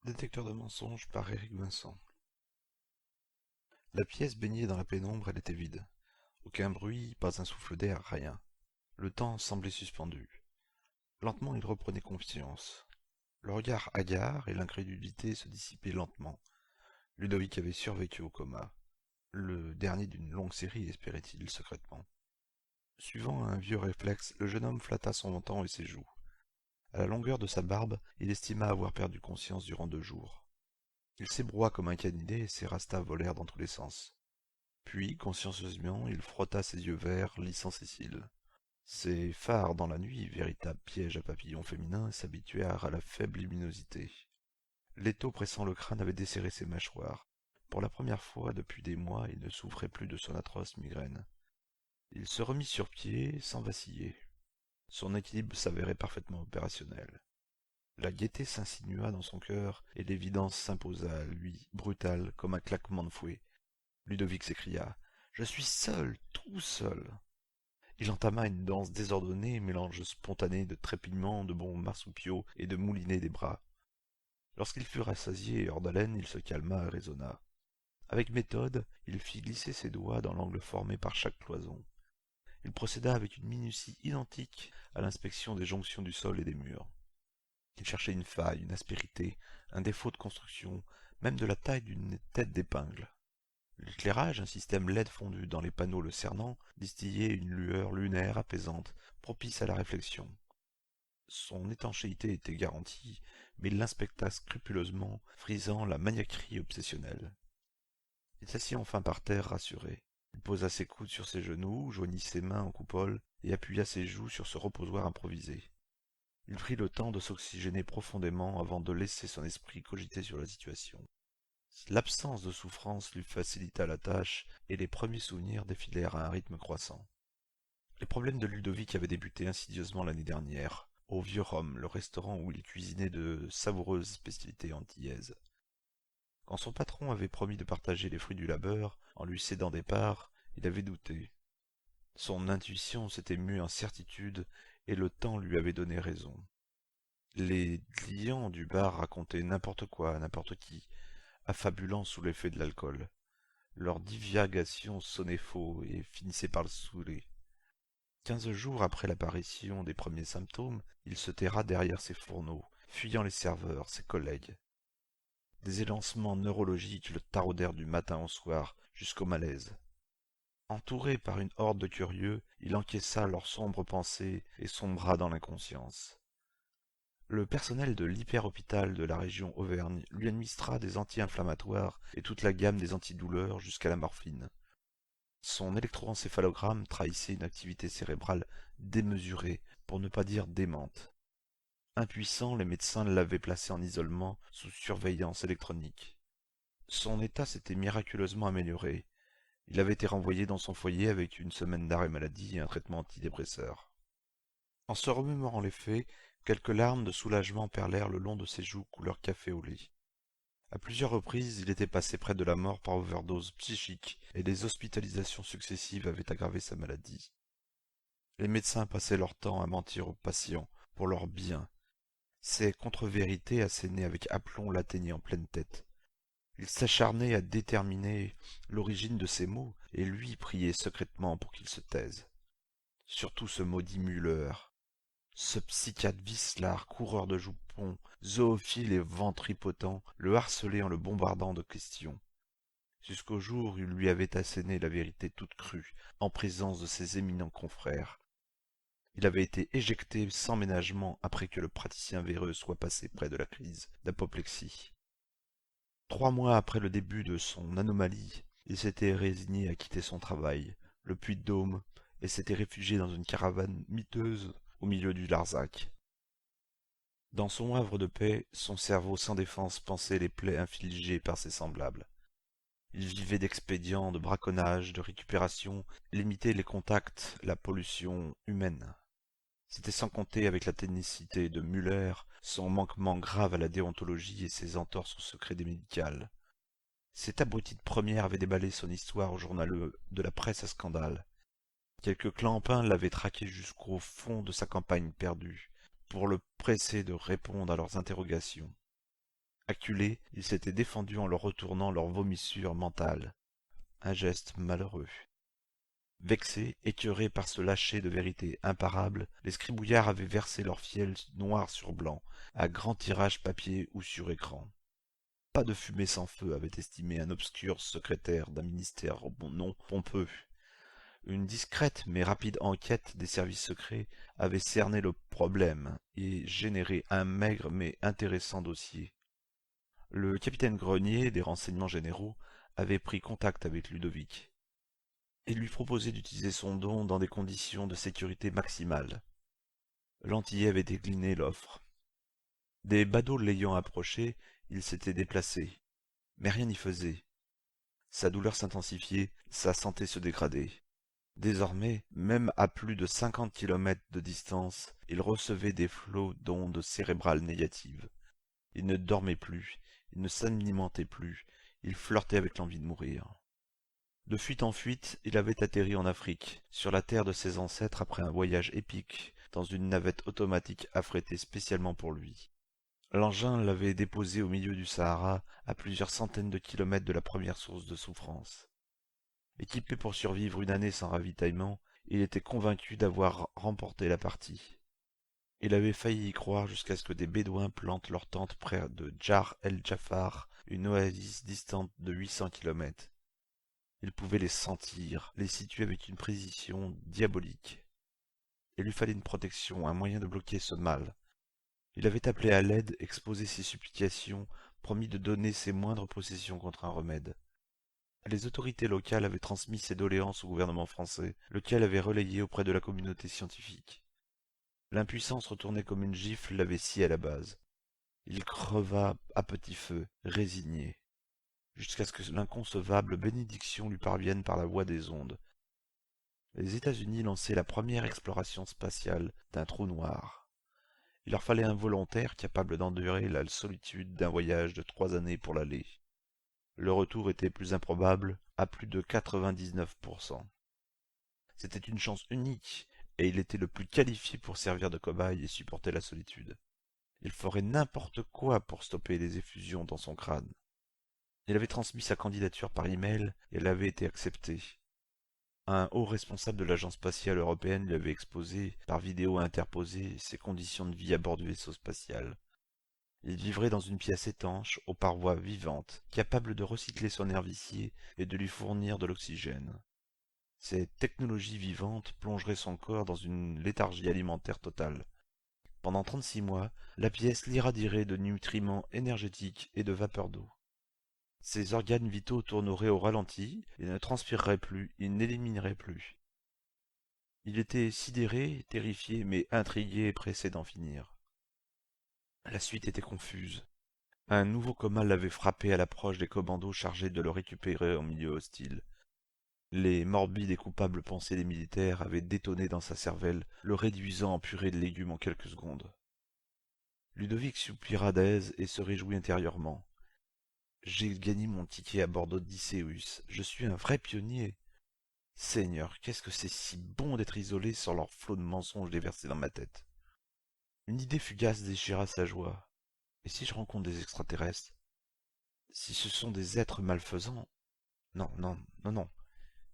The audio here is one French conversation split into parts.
Détecteur de mensonges par Éric Vincent. La pièce baignée dans la pénombre, elle était vide. Aucun bruit, pas un souffle d'air, rien. Le temps semblait suspendu. Lentement, il reprenait conscience. Le regard hagard et l'incrédulité se dissipaient lentement. Ludovic avait survécu au coma. Le dernier d'une longue série, espérait-il secrètement. Suivant un vieux réflexe, le jeune homme flatta son menton et ses joues. À la longueur de sa barbe, il estima avoir perdu conscience durant 2 jours. Il s'ébroua comme un canidé et ses rastas volèrent dans tous les sens. Puis, consciencieusement, il frotta ses yeux verts, lissant ses cils. Ses phares dans la nuit, véritable piège à papillons féminins, s'habituèrent à la faible luminosité. L'étau pressant le crâne avait desserré ses mâchoires. Pour la première fois depuis des mois, il ne souffrait plus de son atroce migraine. Il se remit sur pied, sans vaciller. Son équilibre s'avérait parfaitement opérationnel. La gaieté s'insinua dans son cœur, et l'évidence s'imposa à lui, brutale comme un claquement de fouet. Ludovic s'écria. Je suis seul, tout seul. Il entama une danse désordonnée, mélange spontané de trépignements, de bons marsupiaux et de moulinets des bras. Lorsqu'il fut rassasié et hors d'haleine, il se calma et raisonna. Avec méthode, il fit glisser ses doigts dans l'angle formé par chaque cloison. Il procéda avec une minutie identique à l'inspection des jonctions du sol et des murs. Il cherchait une faille, une aspérité, un défaut de construction, même de la taille d'une tête d'épingle. L'éclairage, un système LED fondu dans les panneaux le cernant, distillait une lueur lunaire apaisante, propice à la réflexion. Son étanchéité était garantie, mais il l'inspecta scrupuleusement, frisant la maniaquerie obsessionnelle. Il s'assit enfin par terre, rassuré. Il posa ses coudes sur ses genoux, joignit ses mains en coupole et appuya ses joues sur ce reposoir improvisé. Il prit le temps de s'oxygéner profondément avant de laisser son esprit cogiter sur la situation. L'absence de souffrance lui facilita la tâche, et les premiers souvenirs défilèrent à un rythme croissant. Les problèmes de Ludovic avaient débuté insidieusement l'année dernière, au Vieux Rhum, le restaurant où il cuisinait de savoureuses spécialités antillaises. Quand son patron avait promis de partager les fruits du labeur, en lui cédant des parts, il avait douté. Son intuition s'était mue en certitude, et le temps lui avait donné raison. Les clients du bar racontaient n'importe quoi à n'importe qui, affabulant sous l'effet de l'alcool. Leur divagation sonnait faux et finissait par le saouler. 15 jours après l'apparition des premiers symptômes, il se terra derrière ses fourneaux, fuyant les serveurs, ses collègues. Des élancements neurologiques le taraudèrent du matin au soir, jusqu'au malaise. Entouré par une horde de curieux, il encaissa leurs sombres pensées et sombra dans l'inconscience. Le personnel de l'hyper-hôpital de la région Auvergne lui administra des anti-inflammatoires et toute la gamme des antidouleurs jusqu'à la morphine. Son électroencéphalogramme trahissait une activité cérébrale démesurée, pour ne pas dire démente. Impuissants, les médecins l'avaient placé en isolement sous surveillance électronique. Son état s'était miraculeusement amélioré. Il avait été renvoyé dans son foyer avec une semaine d'arrêt maladie et un traitement antidépresseur. En se remémorant les faits, quelques larmes de soulagement perlèrent le long de ses joues couleur café au lait. À plusieurs reprises, il était passé près de la mort par overdose psychique, et les hospitalisations successives avaient aggravé sa maladie. Les médecins passaient leur temps à mentir aux patients, pour leur bien. Ces contre-vérités assénées avec aplomb l'atteignaient en pleine tête. Il s'acharnait à déterminer l'origine de ces mots, et lui priait secrètement pour qu'il se taise. Surtout ce maudit Muller. Ce psychiatre vicelard, coureur de jupons, zoophile et ventripotent, le harcelait en le bombardant de questions. Jusqu'au jour où il lui avait asséné la vérité toute crue, en présence de ses éminents confrères. Il avait été éjecté sans ménagement après que le praticien véreux soit passé près de la crise d'apoplexie. 3 mois après le début de son anomalie, il s'était résigné à quitter son travail, le Puy-de-Dôme, et s'était réfugié dans une caravane miteuse au milieu du Larzac. Dans son havre de paix, son cerveau sans défense pensait les plaies infligées par ses semblables. Il vivait d'expédients, de braconnage, de récupération, limitait les contacts, la pollution humaine. C'était sans compter avec la ténicité de Muller, son manquement grave à la déontologie et ses entorses au secret des médicales. Cet abruti de première avait déballé son histoire au journal de la presse à scandale. Quelques clampins l'avaient traqué jusqu'au fond de sa campagne perdue, pour le presser de répondre à leurs interrogations. Acculés, ils s'étaient défendus en leur retournant leur vomissure mentale. Un geste malheureux. Vexés, écœurés par ce lâcher de vérité imparable, les scribouillards avaient versé leur fiel noir sur blanc, à grand tirage papier ou sur écran. Pas de fumée sans feu, avait estimé un obscur secrétaire d'un ministère au nom pompeux. Une discrète mais rapide enquête des services secrets avait cerné le problème et généré un maigre mais intéressant dossier. Le capitaine Grenier des renseignements généraux avait pris contact avec Ludovic et lui proposait d'utiliser son don dans des conditions de sécurité maximale. L'Antillais avait décliné l'offre. Des badauds l'ayant approché, il s'était déplacé, mais rien n'y faisait. Sa douleur s'intensifiait, sa santé se dégradait. Désormais, même à plus de 50 kilomètres de distance, il recevait des flots d'ondes cérébrales négatives. Il ne dormait plus, il ne s'alimentait plus, il flirtait avec l'envie de mourir. De fuite en fuite, il avait atterri en Afrique, sur la terre de ses ancêtres après un voyage épique, dans une navette automatique affrétée spécialement pour lui. L'engin l'avait déposé au milieu du Sahara, à plusieurs centaines de kilomètres de la première source de souffrance. Équipé pour survivre une année sans ravitaillement, il était convaincu d'avoir remporté la partie. Il avait failli y croire jusqu'à ce que des bédouins plantent leur tente près de Djar el-Jafar, une oasis distante de 800 kilomètres. Il pouvait les sentir, les situer avec une précision diabolique. Il lui fallait une protection, un moyen de bloquer ce mal. Il avait appelé à l'aide, exposé ses supplications, promis de donner ses moindres possessions contre un remède. Les autorités locales avaient transmis ses doléances au gouvernement français, lequel avait relayé auprès de la communauté scientifique. L'impuissance retournée comme une gifle l'avait scié à la base. Il creva à petit feu, résigné, jusqu'à ce que l'inconcevable bénédiction lui parvienne par la voie des ondes. Les États-Unis lançaient la première exploration spatiale d'un trou noir. Il leur fallait un volontaire capable d'endurer la solitude d'un voyage de 3 années pour l'aller. Le retour était plus improbable, à plus de 99%. C'était une chance unique, et il était le plus qualifié pour servir de cobaye et supporter la solitude. Il ferait n'importe quoi pour stopper les effusions dans son crâne. Il avait transmis sa candidature par email et elle avait été acceptée. Un haut responsable de l'agence spatiale européenne lui avait exposé, par vidéo interposée, ses conditions de vie à bord du vaisseau spatial. Il vivrait dans une pièce étanche, aux parois vivantes, capable de recycler son air vicié et de lui fournir de l'oxygène. Ces technologies vivantes plongeraient son corps dans une léthargie alimentaire totale. Pendant 36 mois, la pièce l'irradierait de nutriments énergétiques et de vapeur d'eau. Ses organes vitaux tourneraient au ralenti, il ne transpirerait plus, il n'éliminerait plus. Il était sidéré, terrifié, mais intrigué et pressé d'en finir. La suite était confuse. Un nouveau coma l'avait frappé à l'approche des commandos chargés de le récupérer en milieu hostile. Les morbides et coupables pensées des militaires avaient détonné dans sa cervelle, le réduisant en purée de légumes en quelques secondes. Ludovic soupira d'aise et se réjouit intérieurement. J'ai gagné mon ticket à bord d'Odysseus. Je suis un vrai pionnier. Seigneur, qu'est-ce que c'est si bon d'être isolé sans leur flot de mensonges déversés dans ma tête. Une idée fugace déchira sa joie. Et si je rencontre des extraterrestres? Si ce sont des êtres malfaisants? Non, non, non, non.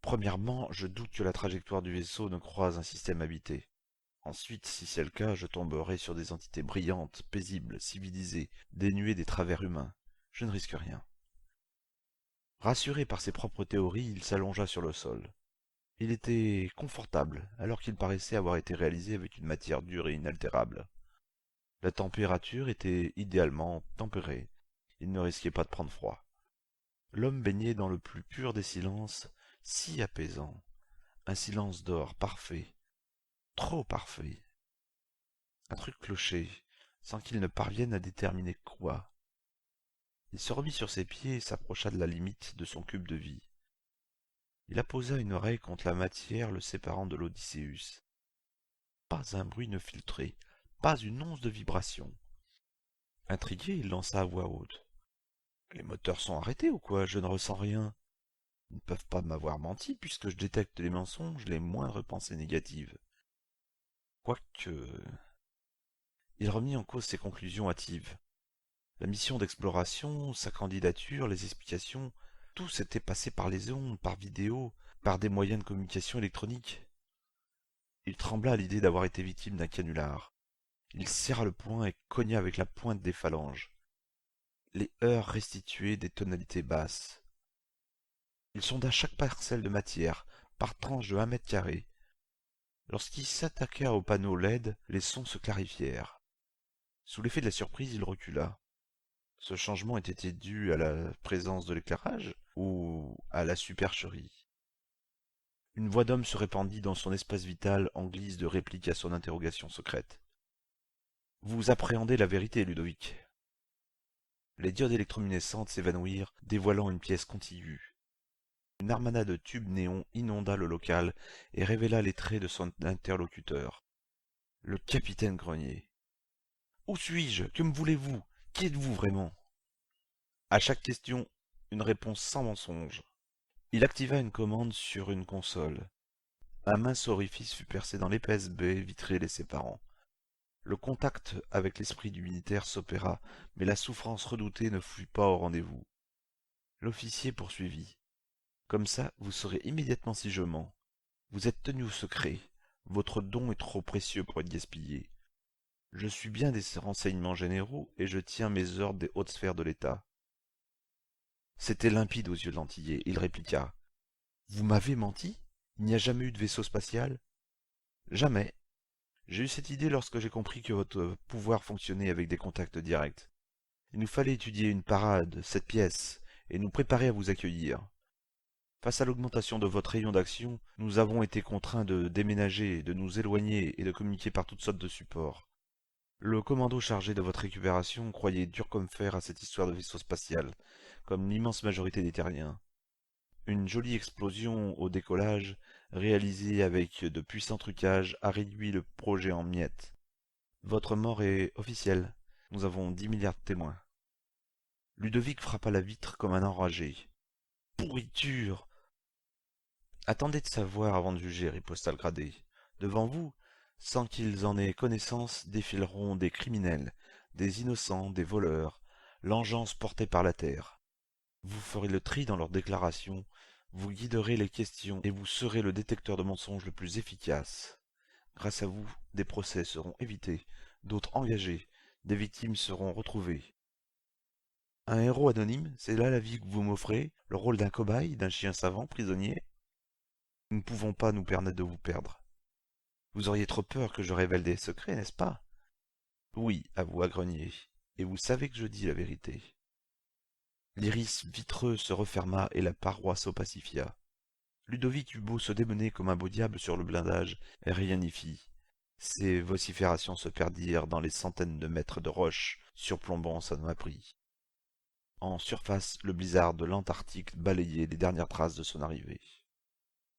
Premièrement, je doute que la trajectoire du vaisseau ne croise un système habité. Ensuite, si c'est le cas, je tomberai sur des entités brillantes, paisibles, civilisées, dénuées des travers humains. Je ne risque rien. Rassuré par ses propres théories, il s'allongea sur le sol. Il était confortable, alors qu'il paraissait avoir été réalisé avec une matière dure et inaltérable. La température était idéalement tempérée. Il ne risquait pas de prendre froid. L'homme baignait dans le plus pur des silences, si apaisant. Un silence d'or parfait, trop parfait. Un truc clochait, sans qu'il ne parvienne à déterminer quoi. Il se remit sur ses pieds et s'approcha de la limite de son cube de vie. Il apposa une oreille contre la matière le séparant de l'Odysseus. Pas un bruit ne filtrait, pas une once de vibration. Intrigué, il lança à voix haute. Les moteurs sont arrêtés ou quoi? Je ne ressens rien. Ils ne peuvent pas m'avoir menti puisque je détecte les mensonges, les moindres pensées négatives. Quoique... Il remit en cause ses conclusions hâtives. La mission d'exploration, sa candidature, les explications, tout s'était passé par les ondes, par vidéo, par des moyens de communication électronique. Il trembla à l'idée d'avoir été victime d'un canular. Il serra le poing et cogna avec la pointe des phalanges. Les heurts restituaient des tonalités basses. Il sonda chaque parcelle de matière, par tranche de 1 mètre carré. Lorsqu'il s'attaqua au panneau LED, les sons se clarifièrent. Sous l'effet de la surprise, il recula. Ce changement était-il dû à la présence de l'éclairage ou à la supercherie? Une voix d'homme se répandit dans son espace vital en guise de réplique à son interrogation secrète. Vous appréhendez la vérité, Ludovic. Les diodes électroluminescentes s'évanouirent, dévoilant une pièce contiguë. Une armada de tubes néons inonda le local et révéla les traits de son interlocuteur. Le capitaine Grenier. Où suis-je? Que me voulez-vous? Qui êtes-vous vraiment? À chaque question, une réponse sans mensonge. Il activa une commande sur une console. Un mince orifice fut percé dans l'épaisse baie vitrée les séparant. Le contact avec l'esprit du militaire s'opéra, mais la souffrance redoutée ne fut pas au rendez-vous. L'officier poursuivit. Comme ça, vous saurez immédiatement si je mens. Vous êtes tenu au secret. Votre don est trop précieux pour être gaspillé. Je suis bien des renseignements généraux et je tiens mes ordres des hautes sphères de l'État. C'était limpide aux yeux de l'Antillais. Il répliqua. Vous m'avez menti? Il n'y a jamais eu de vaisseau spatial? Jamais. J'ai eu cette idée lorsque j'ai compris que votre pouvoir fonctionnait avec des contacts directs. Il nous fallait étudier une parade, cette pièce, et nous préparer à vous accueillir. Face à l'augmentation de votre rayon d'action, nous avons été contraints de déménager, de nous éloigner et de communiquer par toutes sortes de supports. Le commando chargé de votre récupération croyait dur comme fer à cette histoire de vaisseau spatial, comme l'immense majorité des terriens. Une jolie explosion au décollage, réalisée avec de puissants trucages, a réduit le projet en miettes. Votre mort est officielle. Nous avons 10 milliards de témoins. Ludovic frappa la vitre comme un enragé. Pourriture! Attendez de savoir avant de juger, riposta le gradé. Devant vous, sans qu'ils en aient connaissance, défileront des criminels, des innocents, des voleurs, l'engeance portée par la terre. Vous ferez le tri dans leurs déclarations, vous guiderez les questions et vous serez le détecteur de mensonges le plus efficace. Grâce à vous, des procès seront évités, d'autres engagés, des victimes seront retrouvées. Un héros anonyme, c'est là la vie que vous m'offrez, le rôle d'un cobaye, d'un chien savant, prisonnier? Nous ne pouvons pas nous permettre de vous perdre. Vous auriez trop peur que je révèle des secrets, n'est-ce pas? Oui, avoua Grenier, et vous savez que je dis la vérité. L'iris vitreux se referma et la paroi s'opacifia. Ludovic eut beau se démener comme un beau diable sur le blindage, et rien n'y fit. Ses vociférations se perdirent dans les centaines de mètres de roches surplombant son abri. En surface, le blizzard de l'Antarctique balayait les dernières traces de son arrivée.